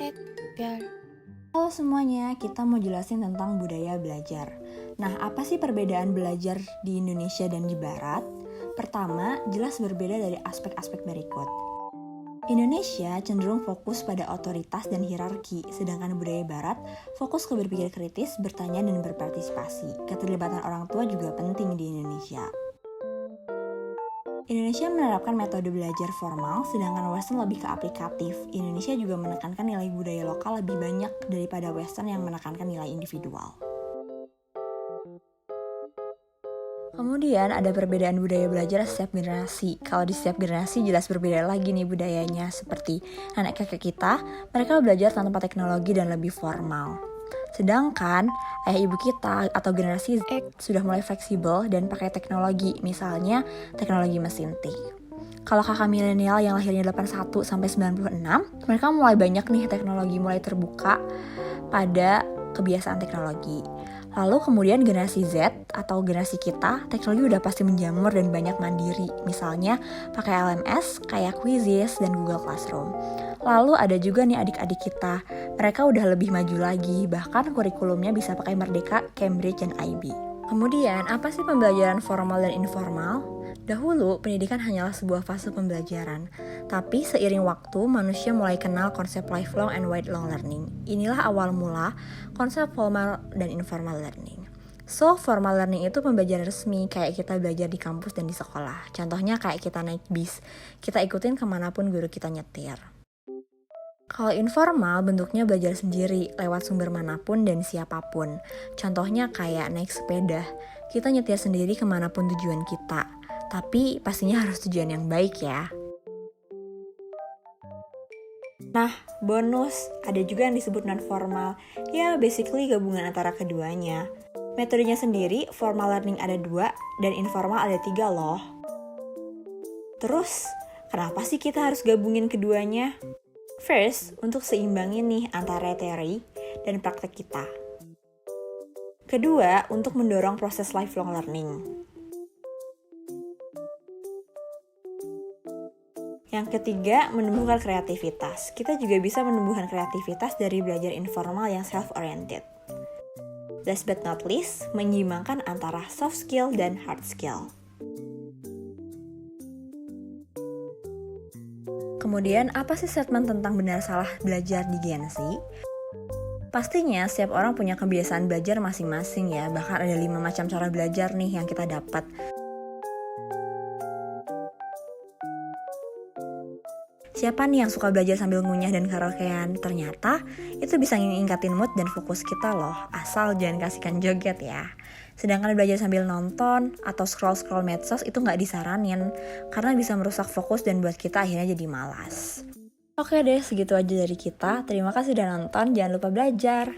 एक प्यार. Halo semuanya, kita mau jelasin tentang budaya belajar. Nah, apa sih perbedaan belajar di Indonesia dan di Barat? Pertama, jelas berbeda dari aspek-aspek berikut. Indonesia cenderung fokus pada otoritas dan hierarki, sedangkan budaya Barat fokus ke berpikir kritis, bertanya, dan berpartisipasi. Keterlibatan orang tua juga penting di Indonesia. Indonesia menerapkan metode belajar formal, sedangkan Western lebih ke aplikatif. Indonesia juga menekankan nilai budaya lokal lebih banyak daripada Western yang menekankan nilai individual. Kemudian ada perbedaan budaya belajar setiap generasi. Kalau di setiap generasi jelas berbeda lagi nih budayanya. Seperti nenek kakek kita, mereka belajar tanpa teknologi dan lebih formal. Sedangkan ayah ibu kita atau generasi Z sudah mulai fleksibel dan pakai teknologi, misalnya teknologi mesin tik. Kalau kakak milenial yang lahirnya 81 sampai 96, mereka mulai banyak nih teknologi mulai terbuka pada kebiasaan teknologi. Lalu kemudian generasi Z atau generasi kita, teknologi udah pasti menjamur dan banyak mandiri. Misalnya pakai LMS kayak Quizzes dan Google Classroom. Lalu ada juga nih adik-adik kita, mereka udah lebih maju lagi, bahkan kurikulumnya bisa pakai Merdeka, Cambridge, dan IB. Kemudian, apa sih pembelajaran formal dan informal? Dahulu, pendidikan hanyalah sebuah fase pembelajaran. Tapi seiring waktu, manusia mulai kenal konsep lifelong and lifelong learning. Inilah awal mula konsep formal dan informal learning. So, formal learning itu pembelajaran resmi, kayak kita belajar di kampus dan di sekolah. Contohnya kayak kita naik bis, kita ikutin kemanapun guru kita nyetir. Kalau informal, bentuknya belajar sendiri, lewat sumber manapun dan siapapun. Contohnya kayak naik sepeda, kita nyetir sendiri kemanapun tujuan kita. Tapi pastinya harus tujuan yang baik ya. Nah, bonus, ada juga yang disebut non-formal. Ya, basically gabungan antara keduanya. Metodenya sendiri, formal learning ada 2, dan informal ada 3 loh. Terus, kenapa sih kita harus gabungin keduanya? First, untuk seimbangin nih antara teori dan praktek kita. Kedua, untuk mendorong proses lifelong learning. Yang ketiga, menumbuhkan kreativitas. Kita juga bisa menumbuhkan kreativitas dari belajar informal yang self-oriented. Last but not least, menyeimbangkan antara soft skill dan hard skill. Kemudian, apa sih statement tentang benar salah belajar di Gen Z? Pastinya, setiap orang punya kebiasaan belajar masing-masing ya. Bahkan ada 5 macam cara belajar nih yang kita dapat. Siapa nih yang suka belajar sambil ngunyah dan karaokean? Ternyata, itu bisa ningkatin mood dan fokus kita loh. Asal jangan kasihkan joget ya. Sedangkan belajar sambil nonton atau scroll-scroll medsos itu nggak disaranin. Karena bisa merusak fokus dan buat kita akhirnya jadi malas. Oke deh, segitu aja dari kita. Terima kasih udah nonton, jangan lupa belajar.